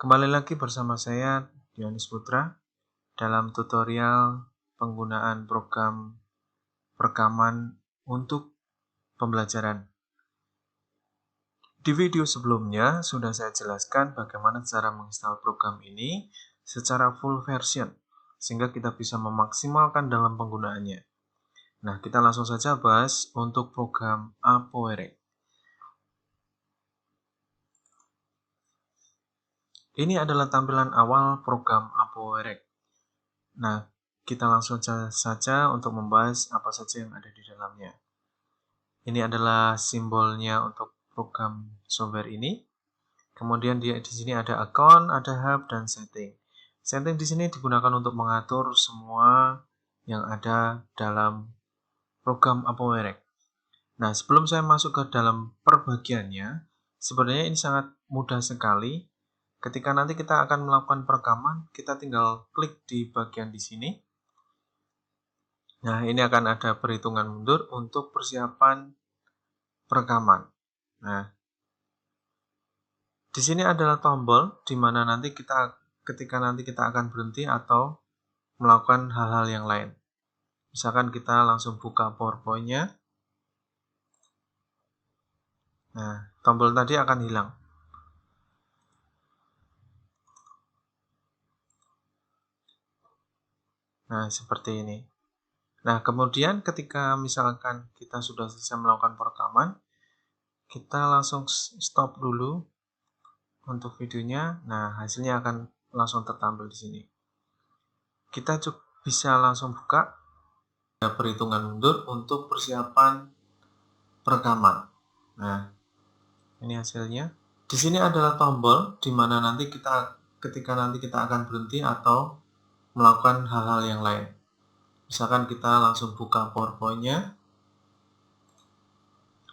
Kembali lagi bersama saya, Dionis Putra, dalam tutorial penggunaan program rekaman untuk pembelajaran. Di video sebelumnya sudah saya jelaskan bagaimana cara menginstal program ini secara full version, sehingga kita bisa memaksimalkan dalam penggunaannya. Nah, kita langsung saja bahas untuk program ApoRec. Ini adalah tampilan awal program ApoRec. Nah, kita langsung saja untuk membahas apa saja yang ada di dalamnya. Ini adalah simbolnya untuk program software ini. Kemudian di sini ada account, ada hub, dan setting. Setting di sini digunakan untuk mengatur semua yang ada dalam program ApoRec. Nah, sebelum saya masuk ke dalam perbagiannya, sebenarnya ini sangat mudah sekali. Ketika nanti kita akan melakukan perekaman, kita tinggal klik di bagian di sini. Nah, ini akan ada perhitungan mundur untuk persiapan perekaman. Nah, di sini adalah tombol di mana nanti ketika nanti kita akan berhenti atau melakukan hal-hal yang lain. Misalkan kita langsung buka PowerPoint-nya. Nah, tombol tadi akan hilang. Nah, seperti ini. Nah, kemudian ketika misalkan kita sudah selesai melakukan perekaman, kita langsung stop dulu untuk videonya. Nah, hasilnya akan langsung tertampil di sini. Kita bisa langsung buka perhitungan mundur untuk persiapan perekaman. Nah, ini hasilnya. Di sini adalah tombol di mana nanti ketika nanti kita akan berhenti atau melakukan hal-hal yang lain. Misalkan kita langsung buka PowerPoint-nya.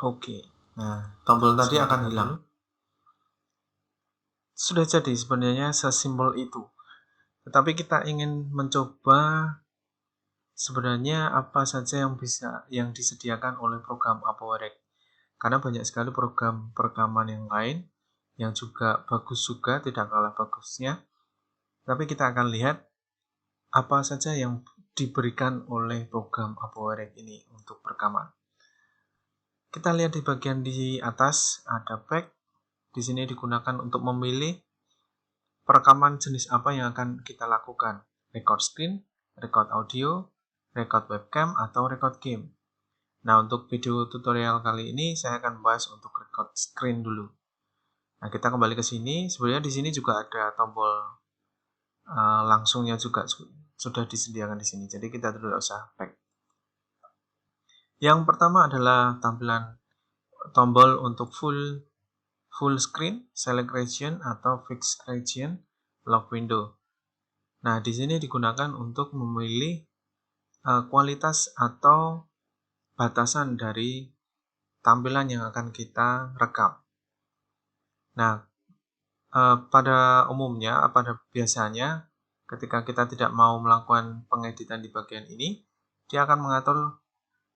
Oke. Nah, tombol tadi akan hilang. Sudah jadi sebenarnya sesimpel itu. Tetapi kita ingin mencoba sebenarnya apa saja yang disediakan oleh program ApoRec. Karena banyak sekali program perekaman yang lain yang juga bagus juga, tidak kalah bagusnya. Tapi kita akan lihat apa saja yang diberikan oleh program ApoRec ini untuk perekaman. Kita lihat di bagian di atas ada back. Di sini digunakan untuk memilih perekaman jenis apa yang akan kita lakukan. Record screen, record audio, record webcam, atau record game. Nah, untuk video tutorial kali ini saya akan bahas untuk record screen dulu. Nah, kita kembali ke sini. Sebenarnya di sini juga ada tombol langsungnya juga sudah disediakan di sini. Jadi kita tidak usah back. Yang pertama adalah tampilan tombol untuk full screen, select region, atau fixed region, lock window. Nah, di sini digunakan untuk memilih kualitas atau batasan dari tampilan yang akan kita rekam. Nah, pada umumnya, pada biasanya, ketika kita tidak mau melakukan pengeditan di bagian ini, dia akan mengatur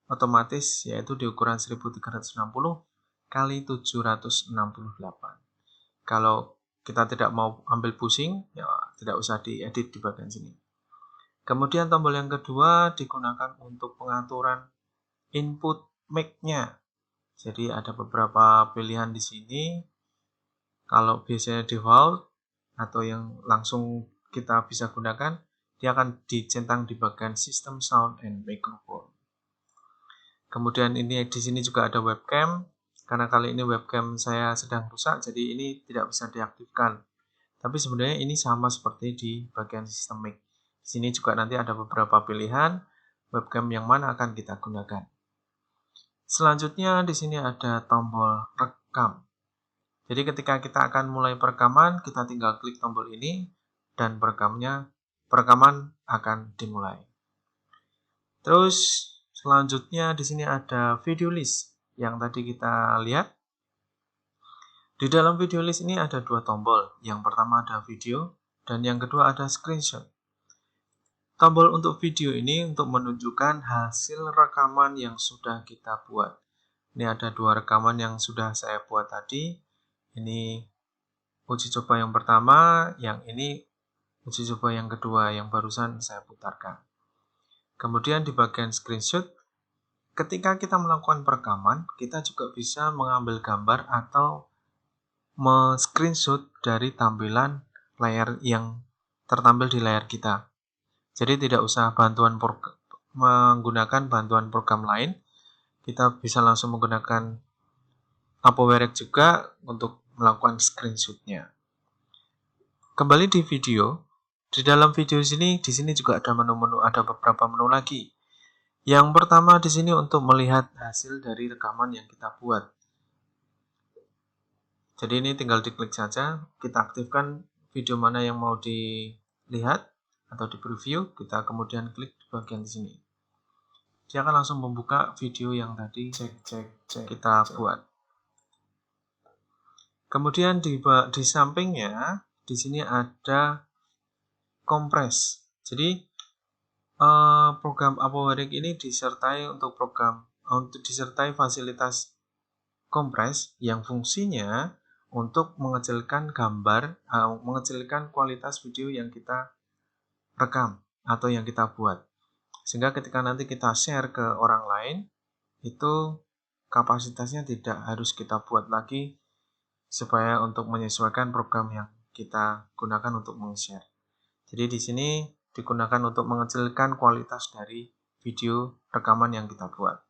otomatis yaitu di ukuran 1360 kali 768. Kalau kita tidak mau ambil pusing, ya tidak usah diedit di bagian sini. Kemudian tombol yang kedua digunakan untuk pengaturan input mic-nya. Jadi ada beberapa pilihan di sini. Kalau biasanya default atau yang langsung kita bisa gunakan, dia akan dicentang di bagian System Sound and Microphone. Kemudian ini di sini juga ada webcam. Karena kali ini webcam saya sedang rusak, jadi ini tidak bisa diaktifkan. Tapi sebenarnya ini sama seperti di bagian sistem mic. Di sini juga nanti ada beberapa pilihan webcam yang mana akan kita gunakan. Selanjutnya di sini ada tombol rekam. Jadi ketika kita akan mulai perekaman, kita tinggal klik tombol ini dan perekaman akan dimulai. Terus selanjutnya di sini ada video list yang tadi kita lihat. Di dalam video list ini ada dua tombol. Yang pertama ada video dan yang kedua ada screenshot. Tombol untuk video ini untuk menunjukkan hasil rekaman yang sudah kita buat. Ini ada dua rekaman yang sudah saya buat tadi. Ini uji coba yang pertama, yang ini uji coba yang kedua yang barusan saya putarkan. Kemudian di bagian screenshot, ketika kita melakukan perekaman, kita juga bisa mengambil gambar atau men-screenshot dari tampilan layar yang tertampil di layar kita. Jadi tidak usah menggunakan bantuan program lain, kita bisa langsung menggunakan ApoWrite juga untuk melakukan screenshot-nya. Kembali di video, di dalam video di sini juga ada menu-menu, ada beberapa menu lagi. Yang pertama di sini untuk melihat hasil dari rekaman yang kita buat. Jadi ini tinggal diklik saja, kita aktifkan video mana yang mau dilihat atau di preview, kita kemudian klik di bagian di sini. Dia akan langsung membuka video yang tadi kita buat. Kemudian di sampingnya di sini ada kompres. Jadi program ApoWrite ini disertai fasilitas kompres yang fungsinya untuk mengecilkan mengecilkan kualitas video yang kita rekam atau yang kita buat. Sehingga ketika nanti kita share ke orang lain, itu kapasitasnya tidak harus kita buat lagi supaya untuk menyesuaikan program yang kita gunakan untuk meng-share. Jadi di sini digunakan untuk mengecilkan kualitas dari video rekaman yang kita buat.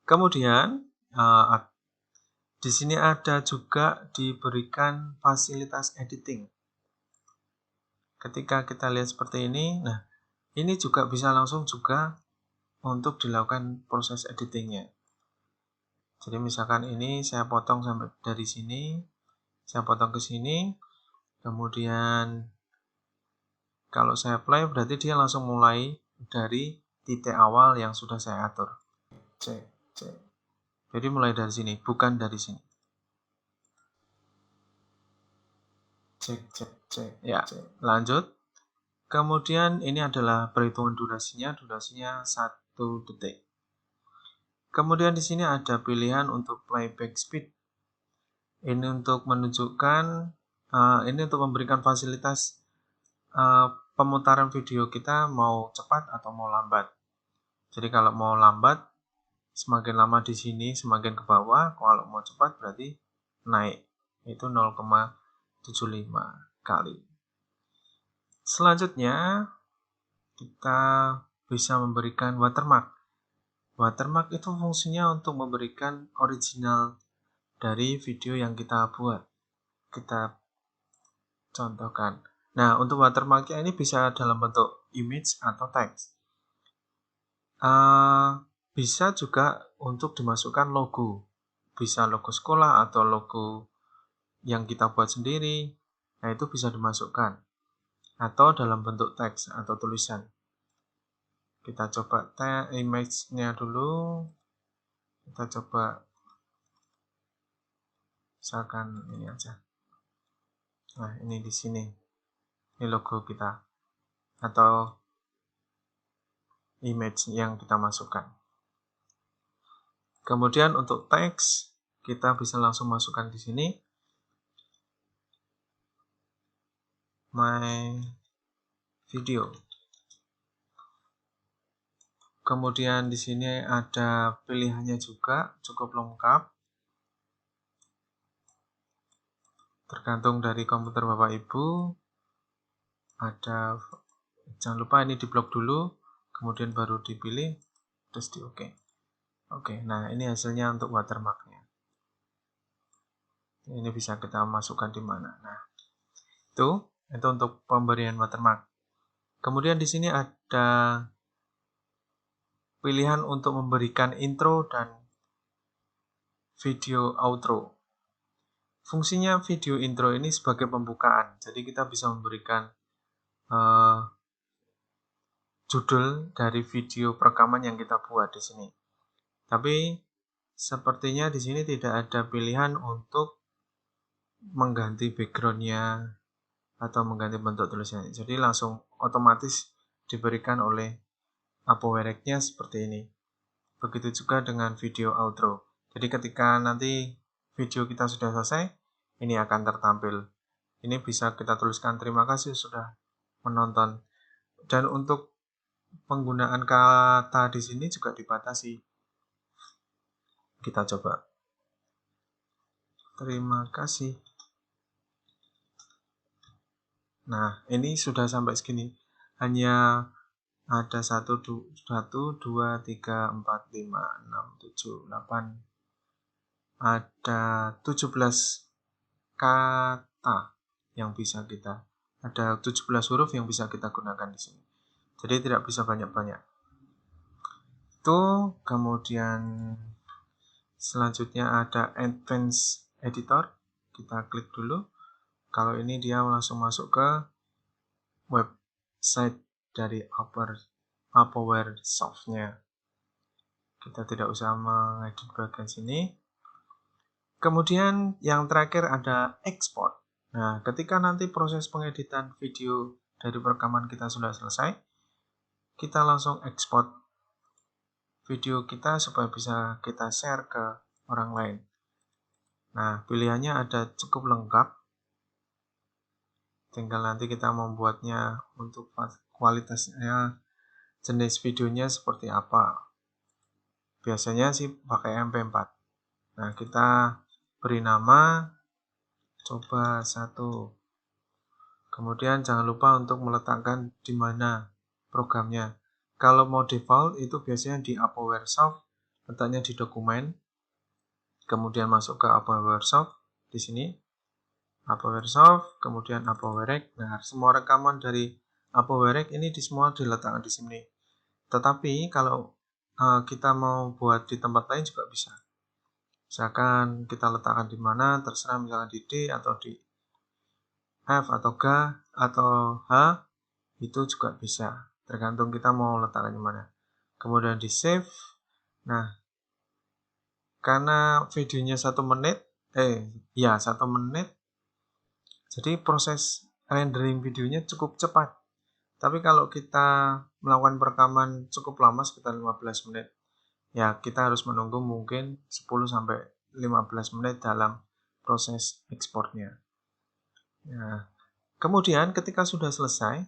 Kemudian di sini ada juga diberikan fasilitas editing. Ketika kita lihat seperti ini, nah ini juga bisa langsung juga untuk dilakukan proses editingnya. Jadi misalkan ini saya potong sampai dari sini, saya potong ke sini, kemudian kalau saya play berarti dia langsung mulai dari titik awal yang sudah saya atur. Jadi mulai dari sini, bukan dari sini. Ya, lanjut. Kemudian ini adalah perhitungan durasinya 1 detik. Kemudian di sini ada pilihan untuk playback speed. Ini untuk menunjukkan, ini untuk memberikan fasilitas pemutaran video kita mau cepat atau mau lambat. Jadi kalau mau lambat, semakin lama di sini semakin ke bawah. Kalau mau cepat berarti naik, itu 0,75 kali. Selanjutnya kita bisa memberikan watermark. Watermark itu fungsinya untuk memberikan original dari video yang kita buat. Kita contohkan. Nah, untuk watermarknya ini bisa dalam bentuk image atau teks. Bisa juga untuk dimasukkan logo. Bisa logo sekolah atau logo yang kita buat sendiri. Nah, itu bisa dimasukkan. Atau dalam bentuk teks atau tulisan. Kita coba image-nya dulu. Kita coba misalkan ini aja. Nah, ini di sini. Ini logo kita. Atau image yang kita masukkan. Kemudian untuk teks, kita bisa langsung masukkan di sini. My video. Kemudian di sini ada pilihannya juga, cukup lengkap. Tergantung dari komputer Bapak Ibu. Ada, jangan lupa ini diblok dulu, kemudian baru dipilih, terus di OK. Oke, nah ini hasilnya untuk watermarknya. Ini bisa kita masukkan di mana. Nah, itu untuk pemberian watermark. Kemudian di sini ada pilihan untuk memberikan intro dan video outro. Fungsinya video intro ini sebagai pembukaan. Jadi kita bisa memberikan judul dari video perekaman yang kita buat di sini. Tapi sepertinya di sini tidak ada pilihan untuk mengganti background-nya atau mengganti bentuk tulisannya. Jadi langsung otomatis diberikan oleh ApoWrite-nya seperti ini. Begitu juga dengan video outro. Jadi ketika nanti video kita sudah selesai, ini akan tertampil. Ini bisa kita tuliskan terima kasih sudah menonton. Dan untuk penggunaan kata di sini juga dibatasi. Kita coba. Terima kasih. Nah, ini sudah sampai segini. Hanya ada 1, 2, 3, 4, 5, 6, 7, 8. Ada 17 kata yang bisa kita. Ada 17 huruf yang bisa kita gunakan di sini. Jadi tidak bisa banyak-banyak. Itu kemudian selanjutnya ada Advanced Editor. Kita klik dulu. Kalau ini dia langsung masuk ke website dari Upperware Soft-nya. Kita tidak usah mengedit bagian sini. Kemudian yang terakhir ada export. Nah, ketika nanti proses pengeditan video dari perekaman kita sudah selesai, kita langsung export video kita supaya bisa kita share ke orang lain. Nah, pilihannya ada cukup lengkap. Tinggal nanti kita membuatnya untuk kualitasnya, jenis videonya seperti apa. Biasanya sih pakai MP4. Nah, kita beri nama coba 1. Kemudian jangan lupa untuk meletakkan di mana programnya. Kalau mau default itu biasanya di Upperware Soft, letaknya di dokumen. Kemudian masuk ke Upperware Soft di sini. Upperware Soft, kemudian Upperware. Nah, semua rekaman dari Upperware ini semua diletakkan di sini. Tetapi kalau kita mau buat di tempat lain juga bisa. Misalkan kita letakkan di mana, terserah misalkan di D atau di F atau G atau H, itu juga bisa. Tergantung kita mau letakkan di mana. Kemudian di save. Nah, karena videonya 1 menit, 1 menit, jadi proses rendering videonya cukup cepat. Tapi kalau kita melakukan perekaman cukup lama, sekitar 15 menit, ya kita harus menunggu mungkin 10-15 menit dalam proses ekspornya. Nah, kemudian ketika sudah selesai,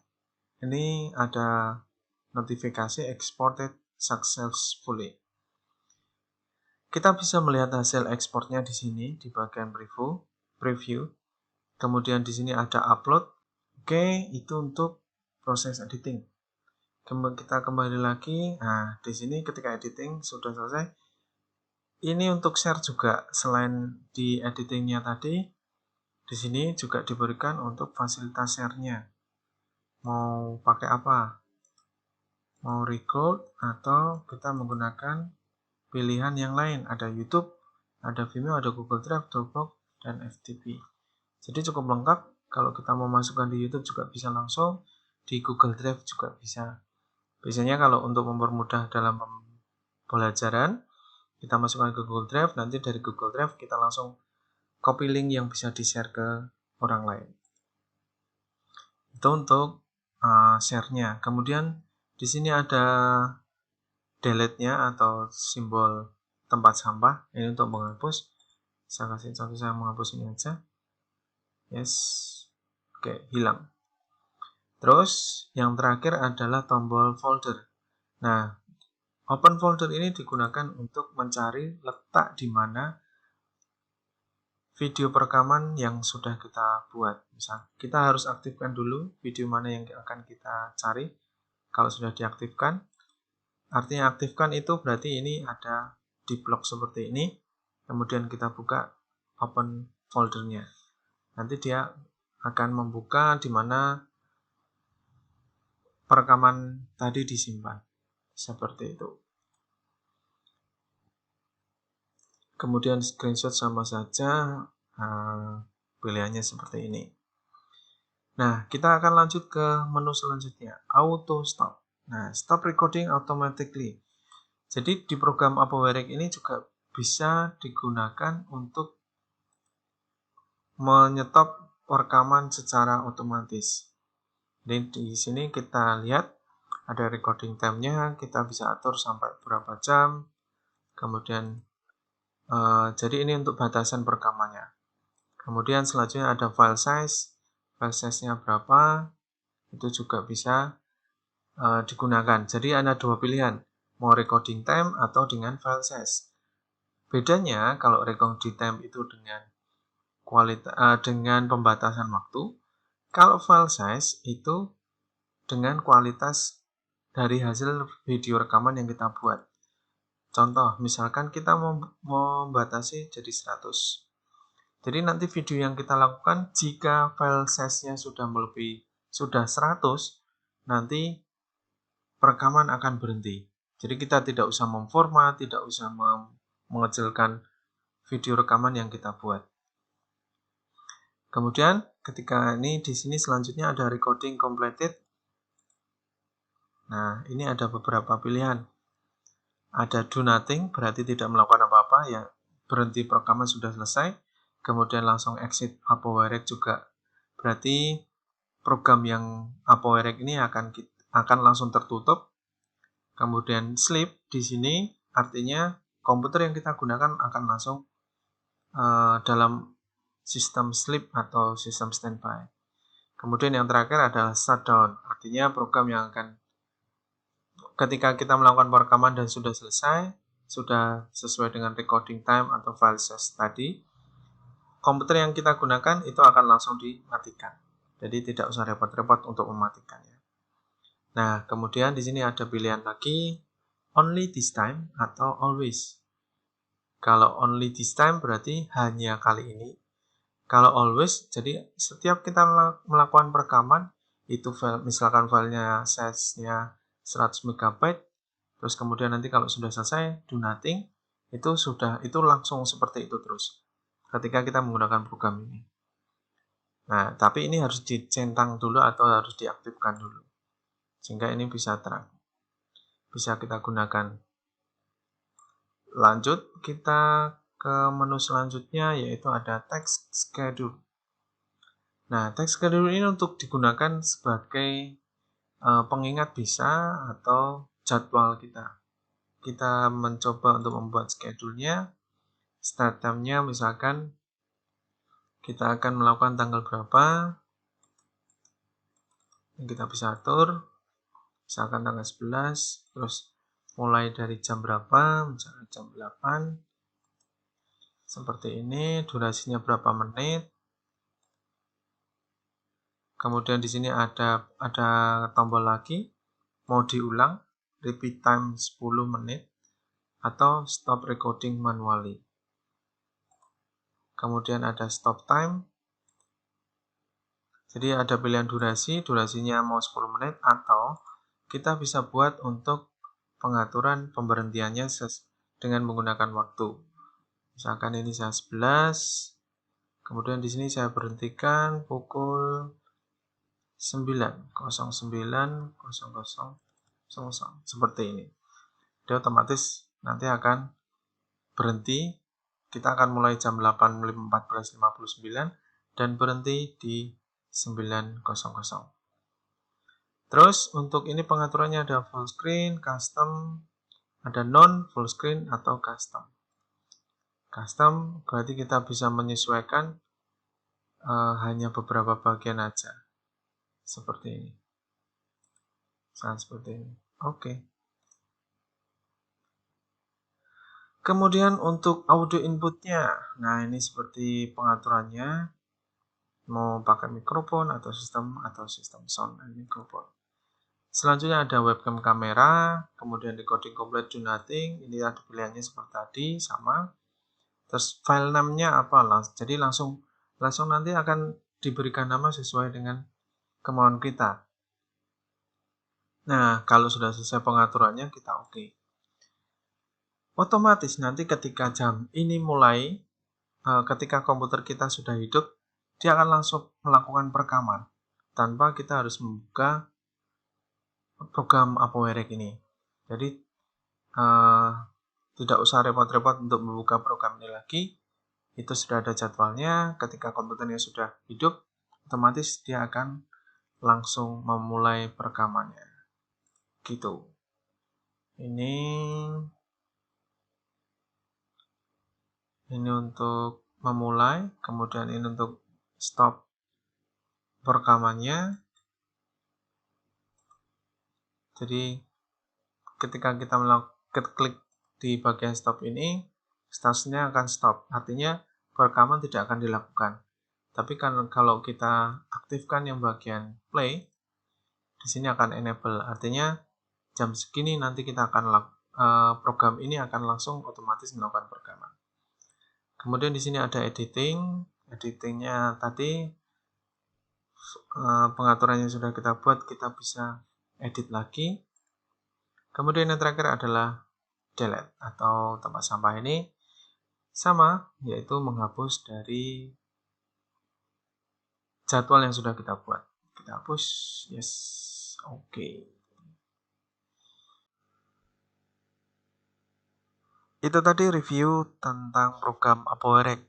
ini ada notifikasi exported successfully. Kita bisa melihat hasil ekspornya di sini di bagian preview. Kemudian di sini ada upload. Oke, itu untuk proses editing. Kita kembali lagi. Nah, di sini ketika editing sudah selesai. Ini untuk share juga. Selain di editingnya tadi, di sini juga diberikan untuk fasilitas share-nya. Mau pakai apa? Mau record atau kita menggunakan pilihan yang lain. Ada YouTube, ada Vimeo, ada Google Drive, Dropbox, dan FTP. Jadi cukup lengkap. Kalau kita mau masukkan di YouTube juga bisa langsung, di Google Drive juga bisa. Biasanya kalau untuk mempermudah dalam pembelajaran, kita masukkan ke Google Drive, nanti dari Google Drive kita langsung copy link yang bisa di-share ke orang lain. Itu untuk share-nya. Kemudian di sini ada delete-nya atau simbol tempat sampah. Ini untuk menghapus. Saya kasih contoh, saya menghapus ini aja. Yes. Oke, hilang. Terus yang terakhir adalah tombol folder. Nah, open folder ini digunakan untuk mencari letak di mana video perekaman yang sudah kita buat. Misal, kita harus aktifkan dulu video mana yang akan kita cari. Kalau sudah diaktifkan, artinya aktifkan itu berarti ini ada di blok seperti ini. Kemudian kita buka open foldernya. Nanti dia akan membuka di mana perekaman tadi disimpan. Seperti itu. Kemudian screenshot sama saja, pilihannya seperti ini. Nah, kita akan lanjut ke menu selanjutnya, auto stop. Nah, stop recording automatically. Jadi di program Upperware ini juga bisa digunakan untuk menyetop rekaman secara otomatis. Jadi di sini kita lihat ada recording time-nya, kita bisa atur sampai berapa jam. Kemudian jadi ini untuk batasan perekamannya. Kemudian selanjutnya ada file size. File size-nya berapa, itu juga bisa digunakan. Jadi ada dua pilihan, mau recording time atau dengan file size. Bedanya kalau recording time itu dengan pembatasan waktu, kalau file size itu dengan kualitas dari hasil video rekaman yang kita buat. Contoh, misalkan kita mau membatasi jadi 100. Jadi nanti video yang kita lakukan jika file size-nya sudah 100, nanti perekaman akan berhenti. Jadi kita tidak usah memformat, tidak usah mengecilkan video rekaman yang kita buat. Kemudian ketika di sini selanjutnya ada recording completed. Nah, ini ada beberapa pilihan. Ada do nothing, berarti tidak melakukan apa-apa, ya berhenti perekaman sudah selesai. Kemudian langsung exit ApoWrite juga, berarti program yang ApoWrite ini akan langsung tertutup. Kemudian sleep di sini artinya komputer yang kita gunakan akan langsung dalam sistem sleep atau sistem standby. Kemudian yang terakhir adalah shutdown, artinya program yang akan ketika kita melakukan perekaman dan sudah selesai, sudah sesuai dengan recording time atau file size tadi, komputer yang kita gunakan itu akan langsung dimatikan. Jadi tidak usah repot-repot untuk mematikannya. Nah, kemudian di sini ada pilihan lagi, only this time atau always. Kalau only this time berarti hanya kali ini. Kalau always, jadi setiap kita melakukan perekaman, itu misalkan filenya size-nya 100 MB, terus kemudian nanti kalau sudah selesai, do nothing, itu langsung seperti itu terus ketika kita menggunakan program ini. Nah, tapi ini harus dicentang dulu atau harus diaktifkan dulu, sehingga ini bisa kita gunakan. Lanjut, kita ke menu selanjutnya, yaitu ada text schedule. Nah, text schedule ini untuk digunakan sebagai pengingat bisa atau jadwal kita. Kita mencoba untuk membuat schedule-nya, start time-nya misalkan kita akan melakukan tanggal berapa, yang kita bisa atur, misalkan tanggal 11, terus mulai dari jam berapa, misalkan jam 8, seperti ini, durasinya berapa menit. Kemudian di sini ada tombol lagi, mau diulang, repeat time 10 menit, atau stop recording manually. Kemudian ada stop time. Jadi ada pilihan durasinya mau 10 menit, atau kita bisa buat untuk pengaturan pemberhentiannya dengan menggunakan waktu. Misalkan ini saya 11, kemudian di sini saya berhentikan pukul 9.09.00 seperti ini. Dia otomatis nanti akan berhenti. Kita akan mulai jam 14.59 dan berhenti di 9.00. Terus untuk ini pengaturannya ada full screen, custom, ada non full screen atau custom. Custom berarti kita bisa menyesuaikan hanya beberapa bagian aja. Seperti ini. Seperti ini. Oke. Kemudian untuk audio inputnya, nah ini seperti pengaturannya, mau pakai mikrofon atau sistem sound and mikrofon. Selanjutnya ada webcam kamera, kemudian recording complete do nothing, ini ada pilihannya seperti tadi, sama. Terus file name-nya apa? Jadi langsung nanti akan diberikan nama sesuai dengan kemauan kita. Nah, kalau sudah selesai pengaturannya, kita oke. Otomatis nanti ketika jam ini mulai, ketika komputer kita sudah hidup, dia akan langsung melakukan perekaman tanpa kita harus membuka program ApoWrite ini. Jadi tidak usah repot-repot untuk membuka program ini lagi. Itu sudah ada jadwalnya. Ketika komputernya sudah hidup, otomatis dia akan langsung memulai perekamannya. Gitu. Ini untuk memulai, kemudian ini untuk stop perekamannya. Jadi ketika kita klik di bagian stop ini, statusnya akan stop. Artinya perekaman tidak akan dilakukan. Tapi kalau kita aktifkan yang bagian play, di sini akan enable. Artinya jam segini nanti kita akan program ini akan langsung otomatis melakukan perekaman. Kemudian di sini ada editing. Editingnya tadi pengaturan yang sudah kita buat kita bisa edit lagi. Kemudian yang terakhir adalah delete atau tempat sampah ini sama, yaitu menghapus dari jadwal yang sudah kita buat. Kita hapus, yes, oke. Itu tadi review tentang program ApowerRec.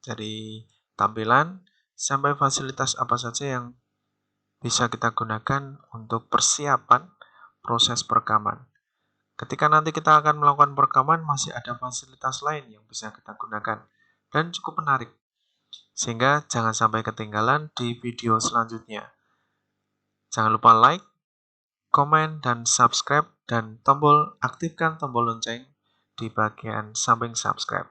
Dari tampilan sampai fasilitas apa saja yang bisa kita gunakan untuk persiapan proses perekaman. Ketika nanti kita akan melakukan perekaman, masih ada fasilitas lain yang bisa kita gunakan dan cukup menarik. Sehingga jangan sampai ketinggalan di video selanjutnya. Jangan lupa like, komen, dan subscribe, dan aktifkan tombol lonceng di bagian samping subscribe.